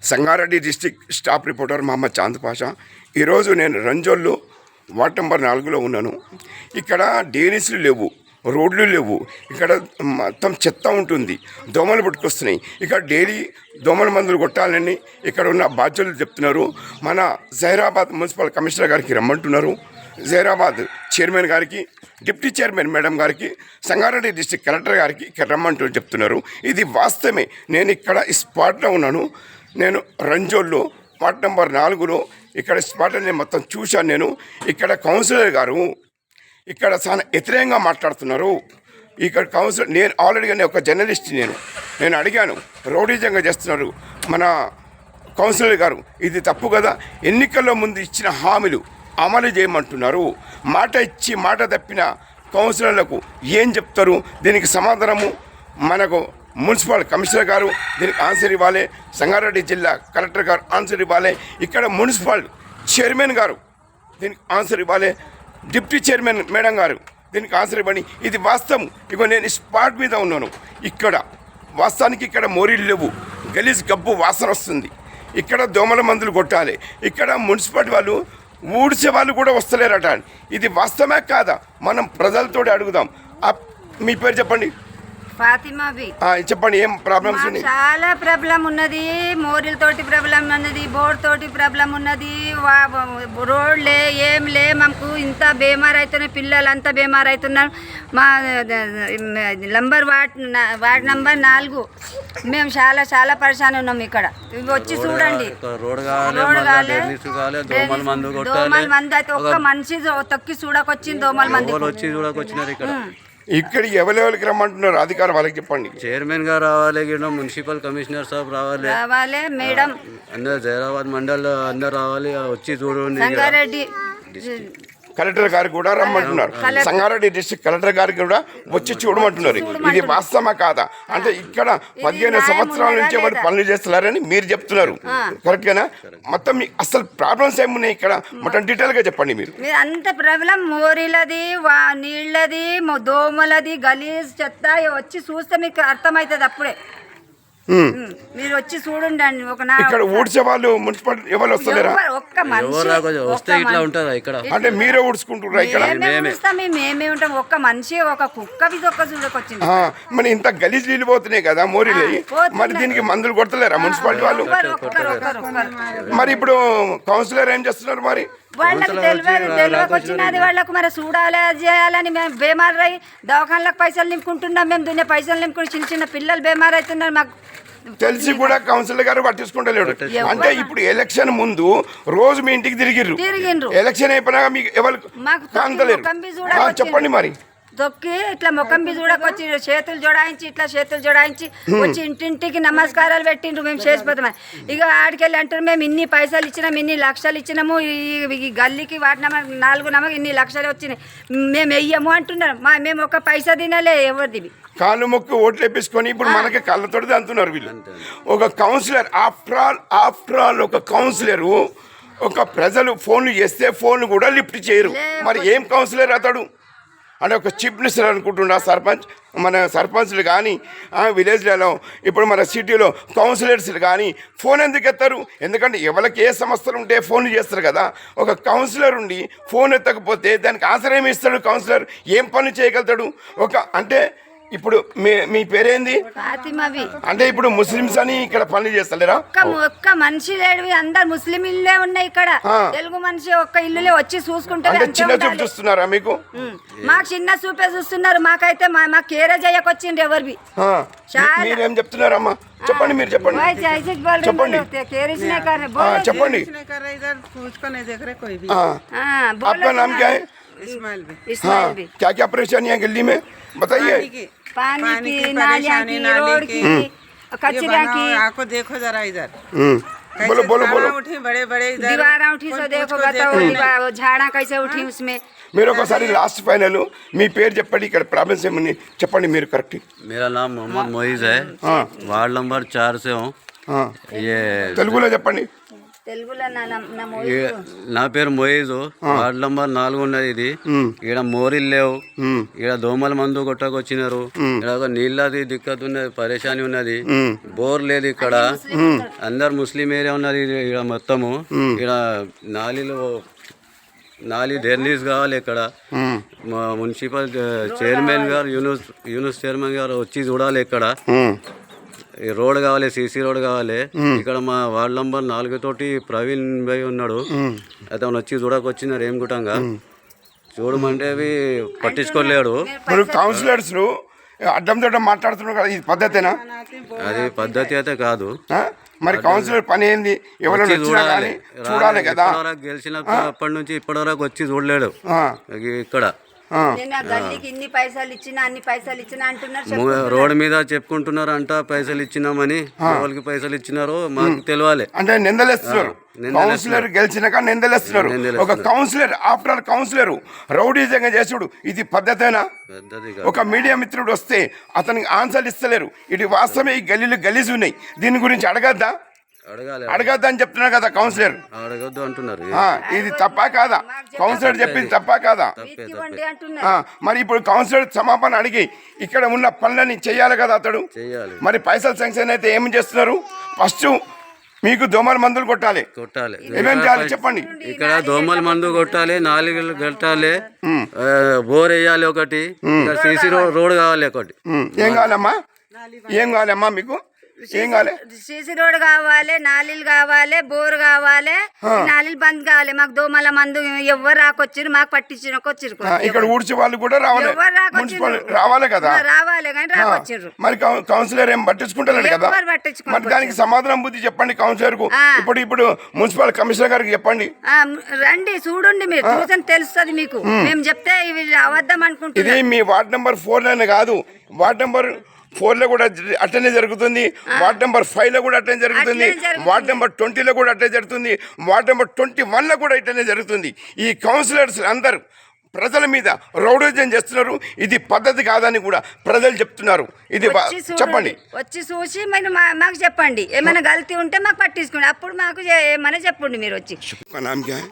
Sangareddy district staff reporter Mohammed Chand Pasha. ఈరోజు నేను రంజోల్లో ward number 4లో ఉన్నాను. ఇక్కడ డ్రైనేజీలు లేవు, రోడ్లు లేవు, ఇక్కడ మొత్తం చెత్త ఉంటుంది, దోమలు పుట్టుకొస్తున్నాయి. ఇక్కడ డైలీ దోమల మందులు కొట్టాలని ఇక్కడ ఉన్న బాధ్యులు చెప్తున్నారు. మన జహీరాబాద్ మున్సిపల్ కమిషనర్ గారికి రమ్మంటున్నారు, జహీరాబాద్ చైర్మన్ గారికి, డిప్యూటీ చైర్మన్ మేడం గారికి, సంగారెడ్డి డిస్టిక్ కలెక్టర్ గారికి ఇక్కడ రమ్మంటూ చెప్తున్నారు. ఇది వాస్తవమే. నేను ఇక్కడ ఈ స్పాట్లో ఉన్నాను. నేను రంజోల్లో వార్డ్ నెంబర్ 4లో ఇక్కడ స్పాట్ నేను మొత్తం చూశాను. నేను ఇక్కడ కౌన్సిలర్ గారు ఇక్కడ చాలా వ్యతిరేకంగా మాట్లాడుతున్నారు. ఇక్కడ కౌన్సిలర్ నేను ఆల్రెడీగా ఒక జర్నలిస్ట్ నేను అడిగాను, రౌడీజంగా చేస్తున్నారు మన కౌన్సిలర్ గారు. ఇది తప్పు కదా. ఎన్నికల్లో ముందు ఇచ్చిన హామీలు అమలు చేయమంటున్నారు. మాట ఇచ్చి మాట తప్పిన కౌన్సిలర్లకు ఏం చెప్తారు? దీనికి సమాధానము మనకు మున్సిపల్ కమిషనర్ గారు దీనికి ఆన్సర్ ఇవ్వాలి, సంగారెడ్డి జిల్లా కలెక్టర్ గారు ఆన్సర్ ఇవ్వాలి, ఇక్కడ మున్సిపల్ చైర్మన్ గారు దీనికి ఆన్సర్ ఇవ్వాలి, డిప్యూటీ చైర్మన్ మేడం గారు దీనికి ఆన్సర్ ఇవ్వండి. ఇది వాస్తవం. ఇక నేను స్పాట్ మీద ఉన్నాను. ఇక్కడ వాస్తవానికి ఇక్కడ మోరీలు లేవు, గలీజ్ గబ్బు వాసన వస్తుంది. ఇక్కడ దోమల మందులు కొట్టాలి. ఇక్కడ మున్సిపాలిటీ వాళ్ళు ఊడ్చే వాళ్ళు కూడా వస్తలేరట. ఇది వాస్తవమే కాదా? మనం ప్రజలతో అడుగుదాం. మీ పేరు చెప్పండి. ఫాతిమాబి. చెప్పండి, ఏం ప్రాబ్లమ్స్ ఉన్నాయి? చాలా ప్రాబ్లం ఉన్నది. మోరీల తోటి ప్రాబ్లం ఉన్నది, బోర్డు తోటి ప్రాబ్లం ఉన్నది, రోడ్లే ఏం లే. మాకు ఇంత బీమార్ అవుతున్నాయి, పిల్లలు బీమార్ అవుతున్నారు. మా వార్డ్ నంబర్ 4 మేము చాలా చాలా పరిశాన్ ఉన్నాం. ఇక్కడ వచ్చి చూడండి, రోడ్ దోమల మందు అయితే ఒక్క మనిషి తొక్కి చూడకొచ్చింది. దోమల మంది ఇక్కడ ఎవరెవరికి రమ్మంటున్నారు అధికారం వాళ్ళకి చెప్పండి. చైర్మన్ గారు రావాలి, మున్సిపల్ కమిషనర్ సాబ్ రావాలి, మేడం అందరు జహీరాబాద్ మండల్ అందరు రావాలి, వచ్చి చూడండి. సంగారెడ్డి కలెక్టర్ గారు కూడా రమ్మంటున్నారు. సంగారెడ్డి డిస్ట్రిక్ట్ కలెక్టర్ గారికి కూడా వచ్చి చూడమంటున్నారు. ఇది వాస్తవమా కాదా? అంటే ఇక్కడ 15 సంవత్సరాల నుంచి వాళ్ళు పనులు చేస్తున్నారని మీరు చెప్తున్నారు. కరెక్ట్గానా? మొత్తం అసలు ప్రాబ్లమ్స్ ఏమున్నాయి ఇక్కడ మొత్తం డీటెయిల్ గా చెప్పండి. మీరు అంత ప్రాబ్లం మోరీలది, నీళ్ళది, దోమలది, గలీజ్ చెత్త. వచ్చి చూస్తే మీకు అర్థమవుతుంది. అప్పుడే మీరు వచ్చి చూడండి. ఇక్కడ ఊడ్చే వాళ్ళు మున్సిపాలిటీ ఎవరు వస్తలేరా? అంటే మీరే ఊడ్చుకుంటున్నారా? ఇక్కడ మేమే ఉంటాం. ఒక్క మనిషి ఒక కుక్క చూడకొచ్చింది. మరి ఇంత గలీజ్ నీళ్ళు పోతున్నాయి కదా మోరీలు. మరి దీనికి మందులు కొడతలేరా మున్సిపాలిటీ వాళ్ళు? మరి ఇప్పుడు కౌన్సిలర్ ఏం చేస్తున్నారు? మరి వాళ్ళకి తెలియకొచ్చినది వాళ్ళకు మరి చూడాలి, చేయాలని. మేము బీమార్ అయ్యి దవాఖానలకు పైసలు నింపుకుంటున్నాం. మేము దున్నే పైసలు నింపుకుని చిన్న చిన్న పిల్లలు బీమార్ అవుతున్నారు. మాకు తెలిసి కూడా కౌన్సిలర్ గారు పట్టించుకుంటలేడు. అంటే ఇప్పుడు ఎలక్షన్ ముందు రోజు మీ ఇంటికి తిరిగిర్రు, ఎలక్షన్ అయిపోయినాక మీకు ఎవరు కాంతలేరు. చెప్పండి. మరి దొక్కి ఇట్లా ముఖం బి చూడకొచ్చి చేతులు జోడాయించి వచ్చి ఇంటింటికి నమస్కారాలు పెట్టిండ్రు. మేము చేసిపోతాం. ఇక ఆడికెళ్ళి అంటారు మేము ఇన్ని పైసలు ఇచ్చినాం, ఇన్ని లక్షలు ఇచ్చినాము, ఈ గల్లీకి వాటి 4 నమ్మకం ఇన్ని లక్షలు వచ్చినాయి, మేము వెయ్యము అంటున్నారు. మేము ఒక పైసా తినలే ఎవరిది. కాళ్ళు మొక్కి ఓట్లు వేపించుకొని ఇప్పుడు మనకి కళ్ళతోటి అంటున్నారు వీళ్ళు. ఒక కౌన్సిలర్ ఆఫ్టర్ ఆల్ ఒక కౌన్సిలరు ఒక ప్రజలు ఫోన్లు చేస్తే ఫోన్లు కూడా లిఫ్ట్ చేయరు. మరి ఏం కౌన్సిలర్ అతడు? అంటే ఒక చీఫ్ మినిస్టర్ అనుకుంటున్నా సర్పంచ్. మన సర్పంచ్లు కానీ విలేజ్లలో ఇప్పుడు మన సిటీలో కౌన్సిలర్స్లు కానీ ఫోన్ ఎందుకు ఎత్తారు? ఎందుకంటే ఎవరికి ఏ సమస్యలు ఉంటే ఫోన్లు చేస్తారు కదా. ఒక కౌన్సిలర్ ఉండి ఫోన్ ఎత్తకపోతే దానికి ఆన్సర్ ఏమి ఇస్తాడు కౌన్సిలర్? ఏం పనులు చేయగలుగుతాడు? అంటే ఇప్పుడు మీ పేరేంది? అంటే ఇప్పుడు ముస్లిమ్స్ అని ఇక్కడ పనులు చేస్తలేరా? ఒక్క మనిషి లేడు, అందరు ముస్లిం ఇల్లే ఉన్నాయి. ఇక్కడ తెలుగు మనిషి ఒక్క ఇల్లులే వచ్చి చూసుకుంటారు. చిన్న చూపు చూస్తున్నారా మీకు? మాకు చిన్న చూపే చూస్తున్నారు. మాకైతే మా కేరే చేయకొచ్చిండ్రు ఎవరివి. మీరేం చెప్తున్నారమ్మా? చెప్పండి, మీరు చెప్పండి. చెప్పండి. आपका नाम क्या है? इस्माइल भी। क्या क्या परेशानी है गली में बताइए? पानी की, नालियाँ की, रोड की, कचरा की। आपको देखो जरा इधर। बोलो बोलो बोलो। उठी बड़े दीवार उठी सो देखो, बताओ झाड़ा कैसे उठी उसमें। మీరు ఒకసారి లాస్ట్ ఫైనల్ మీ పేరు చెప్పండి, ఇక్కడ ప్రాబ్లమ్స్ ఏమని చెప్పండి మీరు కరెక్ట్. मेरा नाम मोहम्मद मोइज है, वार्ड नंबर 4 से हूँ. ये తెలుగులో చెప్పండి. తెలుగులో నా నా పేరు మొయిజు. వార్డ్ నంబర్ 4 ఉన్నది ఇది. ఈడ మోరీలు లేవు, ఈడ దోమల మందు కొట్టకొచ్చినారు. ఈడ ఒక నీళ్ళది దిక్కత్ ఉన్నది, పరేషాని ఉన్నది. బోర్ లేదు ఇక్కడ. అందరు ముస్లిం ఏరియా ఉన్నది ఈడ మొత్తము. ఈడ నాలి డెర్నీస్ కావాలి ఇక్కడ. మా మున్సిపల్ చైర్మన్ గారు యూనుస్ చైర్మన్ గారు వచ్చి చూడాలి ఇక్కడ. ఈ రోడ్ కావాలి, సీసీ రోడ్ కావాలి. ఇక్కడ మా వార్డ్ నంబర్ 4 తోటి ప్రవీణ్ భాయ్ ఉన్నాడు. అతను వచ్చి చూడకొచ్చినారు ఏం గుటంగా. చూడమంటే అవి పట్టించుకోలేడు. ఇప్పుడు కౌన్సిలర్స్ అడ్డం దొడ్డం మాట్లాడుతున్నారు కదా, ఇది పద్ధతేనా? అది పద్ధతి అయితే కాదు. మరి కౌన్సిలర్ పని ఏంది? ఎవరైనా వచ్చినా కానీ చూడాలి కదా. గెలిచినప్పటి నుంచి ఇప్పటివరకు వచ్చి చూడలేడు ఇక్కడ. నేను ఆ గల్లీకి ఇన్ని పైసలు ఇచ్చినా అన్ని పైసలు ఇచ్చినా అంటున్నారు. రోడ్ మీద చెప్పుకుంటున్నారు అంట పైసలు ఇచ్చినామని. ఎవరికి పైసలు ఇచ్చినారో మాకు తెలియాలి. అంటే నిందలేస్తున్నారు. కౌన్సిలర్ గెలిచినాక నిందలేస్తున్నారు. ఒక కౌన్సిలర్ ఆఫ్టర్ ఆల్ కౌన్సిలర్ రౌడీజంగా చేసుడు ఇది పద్ధతేనా? ఒక మీడియా మిత్రుడు వస్తే అతనికి ఆన్సర్లు ఇస్తలేరు. ఇది వాస్తవమే, ఈ గల్లీలు గలీజు ఉన్నాయి, దీని గురించి అడగద్దా? అడగద్దు అని చెప్తున్నారు కదా కౌన్సిలర్. అడగద్దు అంటున్నారు. ఇది తప్పా కాదా? కౌన్సిలర్ చెప్పింది తప్పా కాదా? మరి ఇప్పుడు కౌన్సిలర్ క్షమాపణ అడిగి ఇక్కడ ఉన్న పనులని చెయ్యాలి కదా అతడు. మరి పైసలు శాంక్షన్ అయితే ఏమి చేస్తున్నారు? ఫస్ట్ మీకు దోమల మందులు కొట్టాలి. ఏమేం చేయాలి చెప్పండి. ఇక్కడ దోమల మందు కొట్టాలి, నాలుగు కట్టాలి, బోర్ వేయాలి ఒకటి, సీసీ రోడ్ కావాలి ఒకటి. ఏం కావాలమ్మా మీకు? ఏం కావాలి? సీసీ రోడ్ కావాలి, నాలీలు కావాలి, బోర్ కావాలి. నాలీలు బంద్ కావాలి. మాకు దోమల మందు ఎవరు రాకొచ్చిరు, మాకు పట్టించినకొచ్చిరు. ఇక్కడ ఊడ్చే వాళ్ళు కూడా రావాలి, మున్సిపల్ రావాలి కదా. రావాలి కానీ రాకొచ్చిర్రు. మరి కౌన్సిలర్ ఏం పట్టించుకుంటారు కదా. మరి దానికి సమాధానం బుద్ధి చెప్పండి కౌన్సిలర్ కు. ఇప్పుడు మున్సిపల్ కమిషనర్ గారికి చెప్పండి. రండి చూడండి, మీరు చూసని తెలుస్తుంది మీకు. మేము చెప్తే ఇవి అవద్దాం అనుకుంటున్నాం. ఇది మీ వార్డ్ నెంబర్ 4లోనే కాదు, వార్డ్ నెంబర్ 4లో కూడా అట్లనే జరుగుతుంది, వార్డ్ నెంబర్ 5లో కూడా అట్లనే జరుగుతుంది, వార్డ్ నెంబర్ 20లో కూడా అట్లనే జరుగుతుంది, వార్డ్ నెంబర్ 21లో కూడా ఇట్లనే జరుగుతుంది. ఈ కౌన్సిలర్స్ అందరూ ప్రజల మీద రౌడీజం చేస్తున్నారు. ఇది పద్ధతి కాదని కూడా ప్రజలు చెప్తున్నారు. ఇది చెప్పండి, వచ్చి చూసి మీరు మాకు చెప్పండి. ఏమైనా గల్తీ ఉంటే మాకు పట్టించుకోండి, అప్పుడు మాకు ఏమైనా చెప్పండి. మీరు వచ్చి नाम क्या है?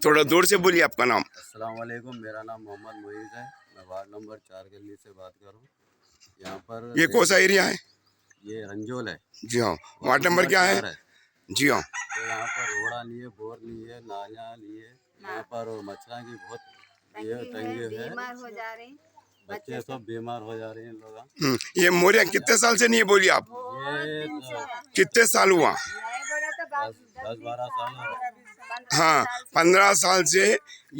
थोड़ा दूर से बोलिए आपका नाम. अस्सलाम वालेकुम, मेरा नाम मोहम्मद मोइज है. मैं वार्ड नंबर 4 गली से बात कर रहा हूँ. यहाँ पर ये कौन सा एरिया है? ये रंजोल है. जी हाँ. वार्ड नंबर क्या है? जी हाँ. तो यहाँ पर रोड़ा नहीं है, बोर नहीं है, नालियाँ नहीं है. यहाँ पर मच्छरों की बहुत तंगी है, हो जा रही, बच्चे सब बीमार हो जा रहे हैं लोग. ये मोरिया कितने साल से नहीं बोली आप? ये कितने साल हुआ? 10-12 साल. हाँ, 15 साल से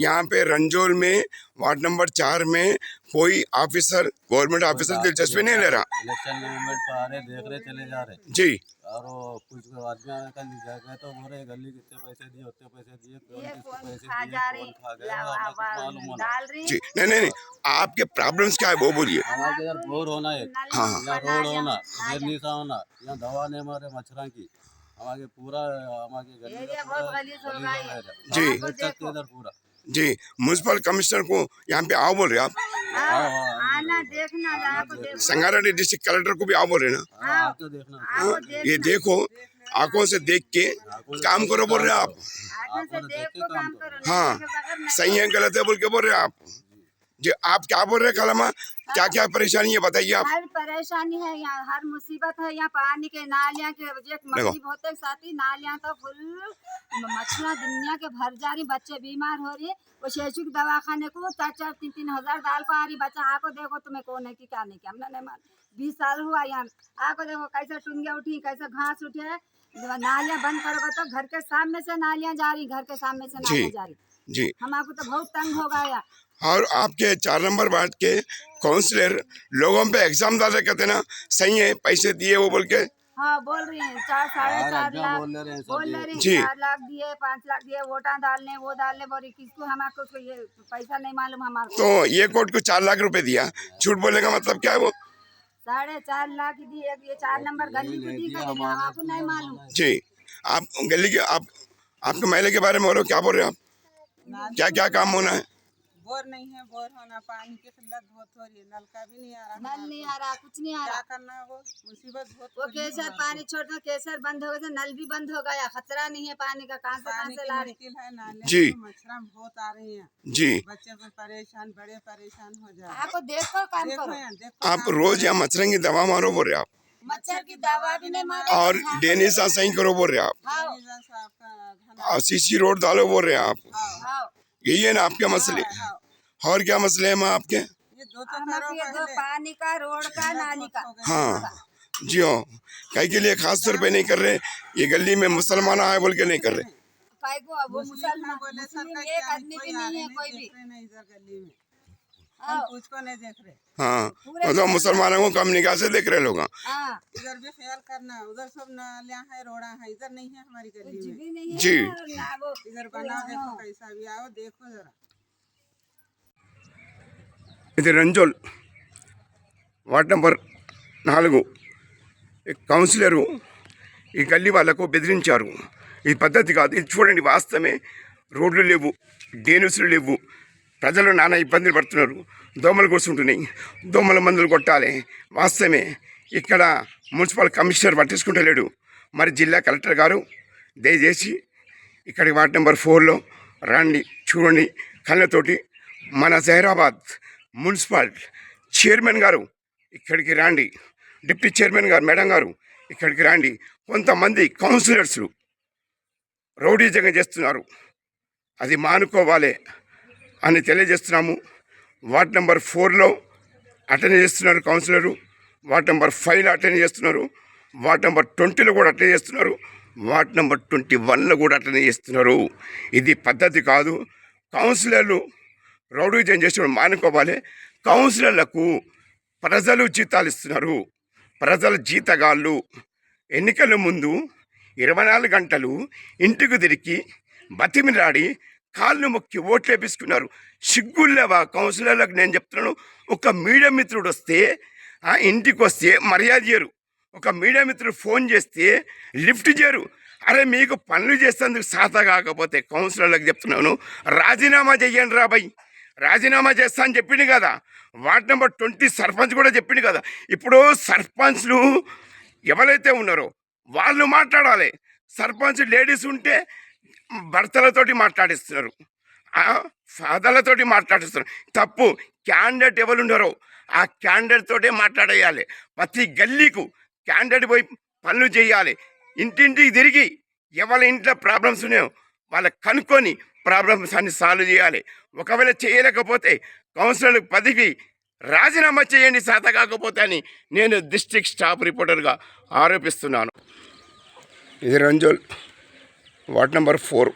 यहाँ पे रंजोल में वार्ड नंबर 4 में कोई ऑफिसर, गवर्नमेंट ऑफिसर दिलचस्पी नहीं ले रहा. इलेक्शन मूवमेंट पर आ रहे, देख रहे, चले जा रहे जी. और कुछ आदमी आने का जगह तो बोल रहे गली कितने पैसे दिए, उतने पैसे दिए, कौन किसको पैसे दिए, कौन खा गया, मालूम होना. जी नहीं, आपके प्रॉब्लम्स क्या है वो बोलिए. हमारे इधर बोर होना है, यहाँ रोड होना, नीसा होना, यहाँ दवा नहीं मारे मच्छरों की. हमारे पूरा हमारे गली जी इधर पूरा. जी म्यूनसिपल कमिश्नर को यहाँ पे आओ बोल रहे आप. आना देखना, संगारेड्डी डिस्ट्रिक्ट कलेक्टर को भी आओ बोल रहे ना. आके देखना. ये देखो, आंखों से देख के काम करो बोल रहे आप. हाँ, सही है गलत है बोल के बोल रहे आप. जी आप क्या बोल रहे हैं खालामा? क्या क्या परेशानी है बताइए आप. हर परेशानी है यहाँ, हर मुसीबत है यहाँ. पानी के नालियाँ के मछली होते साथी नालियाँ तो फुल मछलियाँ दुनिया के भर जा रही. बच्चे बीमार हो रही है. वो शेषु के दवाखाने को 4-3 हजार डाल को आ रही. बच्चा आको देखो तुम्हें कौन है कि क्या नहीं क्या. हमने नहीं मान 20 साल हुआ यहाँ. आको देखो कैसे टुंगिया उठी, कैसे घास उठे. नालियाँ बंद करोगे तो घर के सामने से नालियाँ जा रही, घर के सामने से नालियाँ जा रही. जी हमारे तो बहुत तंग हो गया. और आपके 4 नंबर वार्ड के काउंसलर लोगों पे एग्जाम डाले कहते ना, सही है पैसे दिए वो बोल के. हाँ बोल रही हैं 4-4.5 लाख बोल रहे हैं. 4 लाख दिए, 5 लाख दिए, वोटा डालने वो डालने बोली. किसको हमारे को ये पैसा नहीं मालूम हमारे. तो ये कोर्ट को 4 लाख रुपए दिया, झूठ बोलने का मतलब क्या है वो? 4.5 लाख दी. ये 4 नंबर गली को दी, आपको नहीं मालूम. जी आप गली के आपके महिला के बारे में बोलो, क्या बोल रहे हो आप? क्या क्या काम होना है? बोर नहीं है, बोर होना, पानी की किल्लत बहुत हो रही है, नल का भी नहीं आ रहा, नल नहीं आ रहा, कुछ नहीं आ क्या रहा। करना है, वो मुसीबत बहुत वो हो रही है केसर हमारे पानी छोड़ना, केसर बंद हो गया तो नल भी बंद हो गया, खतरा नहीं है पानी का, कहाँ पानी से की ला रहे। मुश्किल है, नाले जी। में मच्छर बहुत आ रही हैं, जी, बच्चे को परेशान, बड़े परेशान हो जाए। आपको देखो काम देखो करो, यहाँ, देखो आप रोज यहाँ मच्छरंग की दवा मारो बोल रहे आप, मच्छर की दवा भी नहीं मारे। और डेनिसा सही करो बोल रहे आप, पानी जैसा आपका धना- और सीसी रोड डालो बोल रहे आप। हाँ, यही है ना आपके मसले? हाँ, और क्या मसले हैं माँ आपके? ये दो तो करो ये दो पहले, पानी का, रोड का, नाली का। हाँ जी हाँ, कई के लिए खास तौर पे नहीं कर रहे, ये गली में मुसलमान आए बोल के नहीं कर रहे। काहे को अब वो मुसलमान, बोले मुस्लिम सरकार एक क्या आदमी कोई भी आ नहीं रहे है, कोई भी। देख रहे नहीं इधर गली में, हाँ, हम कुछ को नहीं देख रहे, हाँ, मतलब मुसलमानों को कम निगाह से देख रहे लोग। हाँ, इधर भी ख्याल करना, उधर सब नालियाँ है, रोड़ा है, इधर नहीं है हमारी गली कुछ में, भी नहीं है। जी। और ना वो इधर बनाओ, देखो कैसा भी आओ, देखो जरा। ఇది రంజోల్ వార్డ్ నెంబర్ 4 కౌన్సిలరు ఈ గల్లీ వాళ్ళకు బెదిరించారు. ఈ పద్ధతి కాదు. ఇది చూడండి, వాస్తవమే, రోడ్లు లేవు, డ్రైనేజీలు లేవు, ప్రజలు నానా ఇబ్బందులు పడుతున్నారు, దోమలు కూర్చుంటున్నాయి, దోమల మందులు కొట్టాలి. వాస్తవమే, ఇక్కడ మున్సిపల్ కమిషనర్ పట్టించుకుంటలేడు. మరి జిల్లా కలెక్టర్ గారు దయచేసి ఇక్కడికి వార్డ్ నెంబర్ 4లో రండి, చూడండి కళ్ళతోటి. మన జహీరాబాద్ మున్సిపల్ చైర్మన్ గారు ఇక్కడికి రండి, డిప్యూటీ చైర్మన్ గారు మేడం గారు ఇక్కడికి రండి. కొంతమంది కౌన్సిలర్స్ రౌడీజంగా చేస్తున్నారు, అది మానుకోవాలి అని తెలియజేస్తున్నాము. వార్డ్ నెంబర్ 4లో అటెండ్ చేస్తున్నారు కౌన్సిలరు, వార్డ్ నెంబర్ 5లో అటెండ్ చేస్తున్నారు, వార్డ్ నెంబర్ 20లో కూడా అటెండ్ చేస్తున్నారు, వార్డ్ నెంబర్ 21లో కూడా అటెండ్ చేస్తున్నారు. ఇది పద్ధతి కాదు. కౌన్సిలర్లు రౌడీజం చేసిన మానుకోవాలి. కౌన్సిలర్లకు ప్రజలు జీతాలు ఇస్తున్నారు, ప్రజల జీతగాళ్ళు. ఎన్నికల ముందు 24 గంటలు ఇంటికి తిరిగి బతిమిలాడి కాళ్ళు మొక్కి ఓట్లు వేపించుకున్నారు. సిగ్గులేవా కౌన్సిలర్లకు? నేను చెప్తున్నాను, ఒక మీడియా మిత్రుడు వస్తే ఇంటికి వస్తే మర్యాద చేయరు, ఒక మీడియా మిత్రుడు ఫోన్ చేస్తే లిఫ్ట్ చేయరు. అరే, మీకు పనులు చేసేందుకు సాత కాకపోతే కౌన్సిలర్లకు చెప్తున్నాను, రాజీనామా చెయ్యండి రా భయ్. రాజీనామా చేస్తా అని చెప్పింది కదా. వార్డ్ నెంబర్ 20 సర్పంచ్ కూడా చెప్పింది కదా. ఇప్పుడు సర్పంచ్లు ఎవరైతే ఉన్నారో వాళ్ళు మాట్లాడాలి. సర్పంచ్ లేడీస్ ఉంటే భర్తలతోటి మాట్లాడిస్తున్నారు, ఫాదర్లతోటి మాట్లాడిస్తున్నారు. తప్పు. క్యాండిడేట్ ఎవరు ఉన్నారో ఆ క్యాండిడేట్ తోటే మాట్లాడేయాలి. ప్రతి గల్లీకు క్యాండిడేట్ పోయి పనులు చేయాలి. ఇంటింటికి తిరిగి ఎవరి ఇంట్లో ప్రాబ్లమ్స్ ఉన్నాయో వాళ్ళకి కనుక్కొని ప్రాబ్లమ్స్ అన్ని సాల్వ్ చేయాలి. ఒకవేళ చేయలేకపోతే కౌన్సిలర్ పదవి రాజీనామా చేయండి సాత కాకపోతే అని నేను డిస్ట్రిక్ట్ స్టాఫ్ రిపోర్టర్గా ఆరోపిస్తున్నాను. ఇది రంజోల్ వార్డ్ నెంబర్ 4.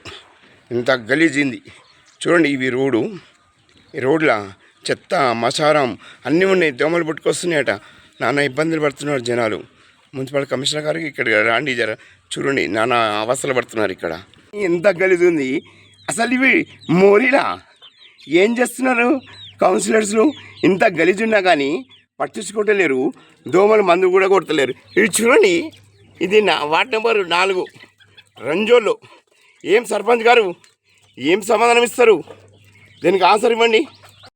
ఇంత గలీజింది చూడండి. ఇవి రోడ్డు, ఈ రోడ్ల చెత్త మసారం అన్నీ ఉన్నాయి, దోమలు పుట్టుకొస్తున్నాయట, నానా ఇబ్బందులు పడుతున్నారు జనాలు. మున్సిపల్ కమిషనర్ గారికి ఇక్కడ రాండి జర చూడండి, నానా అవస్థలు పడుతున్నారు ఇక్కడ. ఎంత గలీజ్ ఉంది అసలు. ఇవి మోరీలా ఏం చేస్తున్నారు కౌన్సిలర్స్లు? ఇంత గలీజ్ ఉన్నా కానీ పట్టించుకోవట్లేరు, దోమలు మందు కూడా కొడతలేరు. ఇది చూడండి, ఇది నా వార్డ్ నెంబర్ 4 రంజోల్లో. ఏం సర్పంచ్ గారు ఏం సమాధానం ఇస్తారు? దీనికి ఆన్సర్ ఇవ్వండి.